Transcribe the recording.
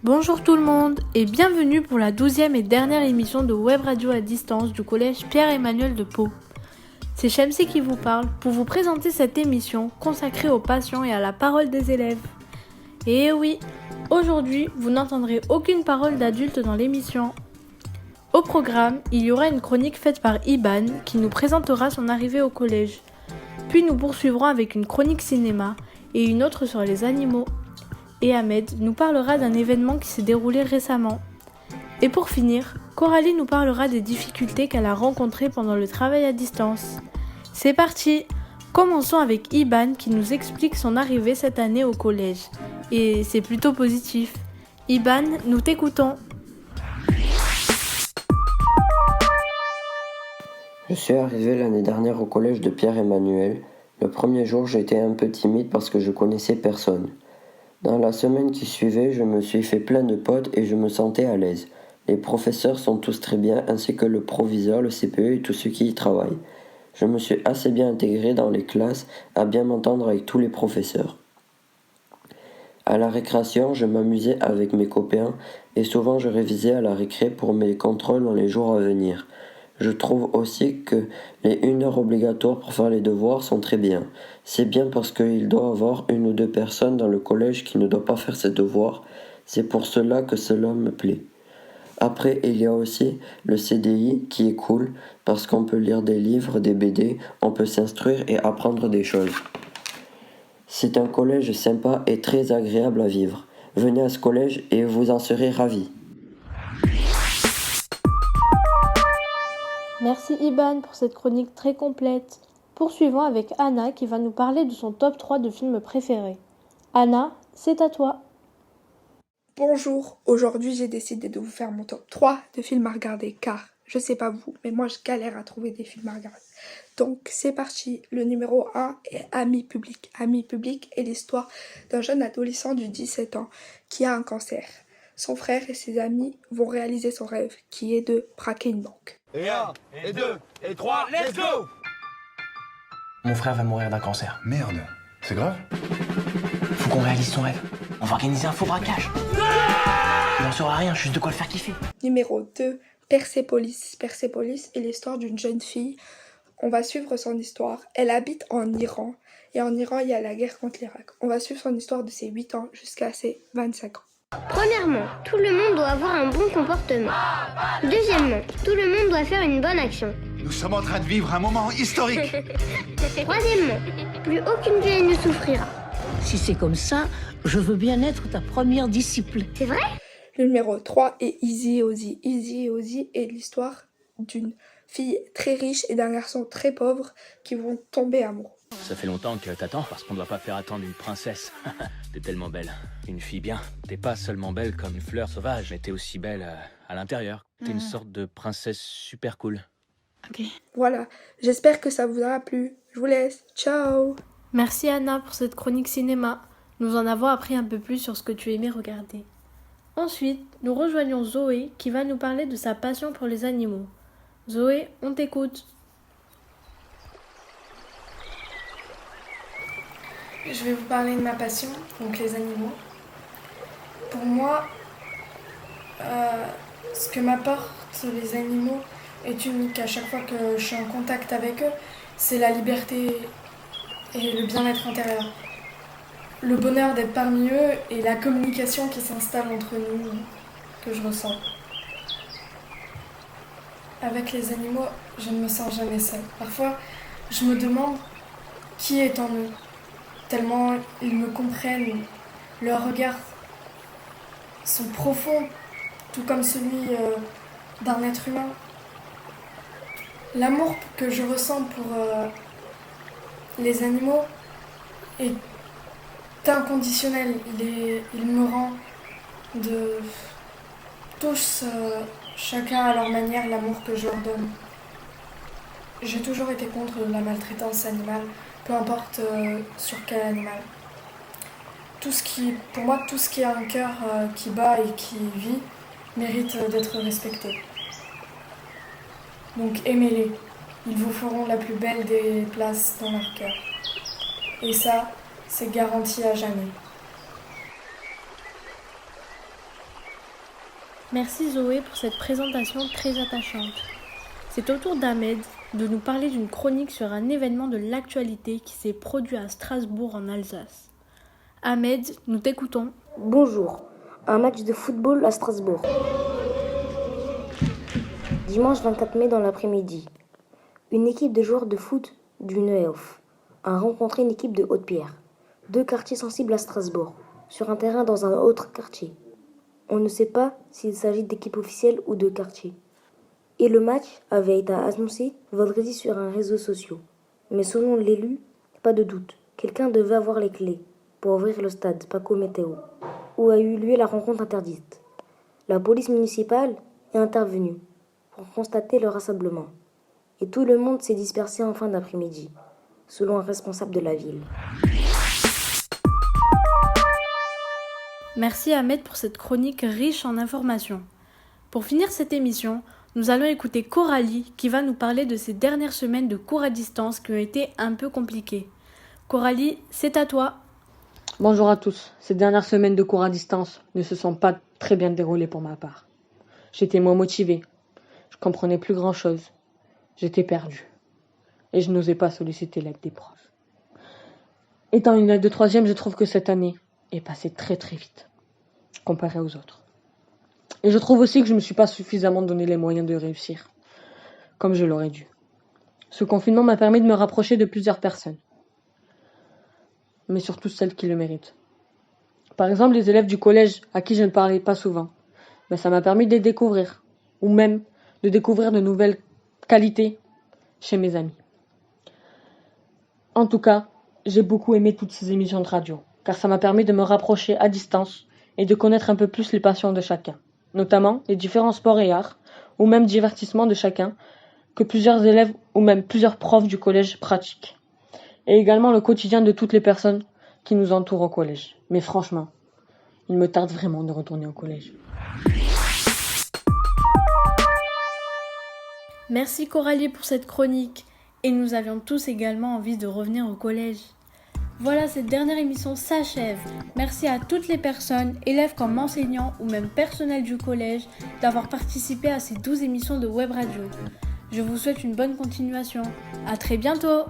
Bonjour tout le monde et bienvenue pour la 12e et dernière émission de Web Radio à distance du collège Pierre-Emmanuel de Pau. C'est Shamsi qui vous parle pour vous présenter cette émission consacrée aux patients et à la parole des élèves. Et oui, aujourd'hui, vous n'entendrez aucune parole d'adulte dans l'émission. Au programme, il y aura une chronique faite par Iban qui nous présentera son arrivée au collège. Puis nous poursuivrons avec une chronique cinéma et une autre sur les animaux. Et Ahmed nous parlera d'un événement qui s'est déroulé récemment. Et pour finir, Coralie nous parlera des difficultés qu'elle a rencontrées pendant le travail à distance. C'est parti! Commençons avec Iban qui nous explique son arrivée cette année au collège. Et c'est plutôt positif. Iban, nous t'écoutons. Je suis arrivé l'année dernière au collège de Pierre-Emmanuel. Le premier jour, j'étais un peu timide parce que je connaissais personne. Dans la semaine qui suivait, je me suis fait plein de potes et je me sentais à l'aise. Les professeurs sont tous très bien, ainsi que le proviseur, le CPE et tous ceux qui y travaillent. Je me suis assez bien intégré dans les classes, à bien m'entendre avec tous les professeurs. À la récréation, je m'amusais avec mes copains et souvent je révisais à la récré pour mes contrôles dans les jours à venir. Je trouve aussi que les 1 heure obligatoires pour faire les devoirs sont très bien. C'est bien parce qu'il doit y avoir 1 ou 2 personnes dans le collège qui ne doivent pas faire ses devoirs. C'est pour cela que cela me plaît. Après, il y a aussi le CDI qui est cool parce qu'on peut lire des livres, des BD, on peut s'instruire et apprendre des choses. C'est un collège sympa et très agréable à vivre. Venez à ce collège et vous en serez ravis. Merci Iban pour cette chronique très complète. Poursuivons avec Anna qui va nous parler de son top 3 de films préférés. Anna, c'est à toi. Bonjour, aujourd'hui j'ai décidé de vous faire mon top 3 de films à regarder car, je sais pas vous, mais moi je galère à trouver des films à regarder. Donc c'est parti, le numéro 1 est Amis publics. Amis publics est l'histoire d'un jeune adolescent de 17 ans qui a un cancer. Son frère et ses amis vont réaliser son rêve qui est de braquer une banque. Et 1, et 2, et 3, let's go! Mon frère va mourir d'un cancer. Merde, c'est grave? Faut qu'on réalise son rêve. On va organiser un faux braquage. Il n'en saura rien, juste de quoi le faire kiffer. Numéro 2, Persépolis. Persépolis est l'histoire d'une jeune fille. On va suivre son histoire. Elle habite en Iran. Et en Iran, il y a la guerre contre l'Irak. On va suivre son histoire de ses 8 ans jusqu'à ses 25 ans. Premièrement, tout le monde doit avoir un bon comportement. Deuxièmement, tout le monde doit faire une bonne action. Nous sommes en train de vivre un moment historique. Troisièmement, plus aucune vieille ne souffrira. Si c'est comme ça, je veux bien être ta première disciple. C'est vrai ? Le numéro 3 est Easy Ozzy. Easy Ozzy est l'histoire d'une fille très riche et d'un garçon très pauvre qui vont tomber amoureux. Ça fait longtemps que t'attends parce qu'on ne doit pas faire attendre une princesse. T'es tellement belle. Une fille bien. T'es pas seulement belle comme une fleur sauvage, mais t'es aussi belle à l'intérieur. T'es une sorte de princesse super cool. Ok. Voilà, j'espère que ça vous aura plu. Je vous laisse. Ciao! Merci Anna pour cette chronique cinéma. Nous en avons appris un peu plus sur ce que tu aimais regarder. Ensuite, nous rejoignons Zoé qui va nous parler de sa passion pour les animaux. Zoé, on t'écoute. Je vais vous parler de ma passion, donc les animaux. Pour moi, ce que m'apportent les animaux est unique. À chaque fois que je suis en contact avec eux, c'est la liberté et le bien-être intérieur. Le bonheur d'être parmi eux et la communication qui s'installe entre nous, que je ressens. Avec les animaux, je ne me sens jamais seule. Parfois, je me demande qui est en eux. Tellement ils me comprennent, leurs regards sont profonds, tout comme celui d'un être humain. L'amour que je ressens pour les animaux est inconditionnel. Il me rend de tous, chacun à leur manière, l'amour que je leur donne. J'ai toujours été contre la maltraitance animale, peu importe sur quel animal. Pour moi, tout ce qui a un cœur qui bat et qui vit mérite d'être respecté. Donc aimez-les, ils vous feront la plus belle des places dans leur cœur. Et ça, c'est garanti à jamais. Merci Zoé pour cette présentation très attachante. C'est au tour d'Ahmed de nous parler d'une chronique sur un événement de l'actualité qui s'est produit à Strasbourg en Alsace. Ahmed, nous t'écoutons. Bonjour, un match de football à Strasbourg. Dimanche 24 mai dans l'après-midi, une équipe de joueurs de foot du Neuhof a rencontré une équipe de Haute-Pierre, 2 quartiers sensibles à Strasbourg, sur un terrain dans un autre quartier. On ne sait pas s'il s'agit d'équipes officielles ou de quartiers. Et le match avait été annoncé vendredi sur un réseau social. Mais selon l'élu, pas de doute, quelqu'un devait avoir les clés pour ouvrir le stade Paco Météo, où a eu lieu la rencontre interdite. La police municipale est intervenue pour constater le rassemblement. Et tout le monde s'est dispersé en fin d'après-midi, selon un responsable de la ville. Merci Ahmed pour cette chronique riche en informations. Pour finir cette émission, nous allons écouter Coralie qui va nous parler de ces dernières semaines de cours à distance qui ont été un peu compliquées. Coralie, c'est à toi. Bonjour à tous. Ces dernières semaines de cours à distance ne se sont pas très bien déroulées pour ma part. J'étais moins motivée. Je comprenais plus grand-chose. J'étais perdue. Et je n'osais pas solliciter l'aide des profs. Étant une élève de 3e, je trouve que cette année est passée très très vite, comparée aux autres. Et je trouve aussi que je ne me suis pas suffisamment donné les moyens de réussir, comme je l'aurais dû. Ce confinement m'a permis de me rapprocher de plusieurs personnes, mais surtout celles qui le méritent. Par exemple, les élèves du collège à qui je ne parlais pas souvent, ça m'a permis de les découvrir, ou même de découvrir de nouvelles qualités chez mes amis. En tout cas, j'ai beaucoup aimé toutes ces émissions de radio, car ça m'a permis de me rapprocher à distance et de connaître un peu plus les passions de chacun, notamment les différents sports et arts, ou même divertissements de chacun, que plusieurs élèves ou même plusieurs profs du collège pratiquent, et également le quotidien de toutes les personnes qui nous entourent au collège. Mais franchement, il me tarde vraiment de retourner au collège. Merci Coralie pour cette chronique, et nous avions tous également envie de revenir au collège. Voilà, cette dernière émission s'achève. Merci à toutes les personnes, élèves comme enseignants ou même personnel du collège, d'avoir participé à ces 12 émissions de web radio. Je vous souhaite une bonne continuation. À très bientôt!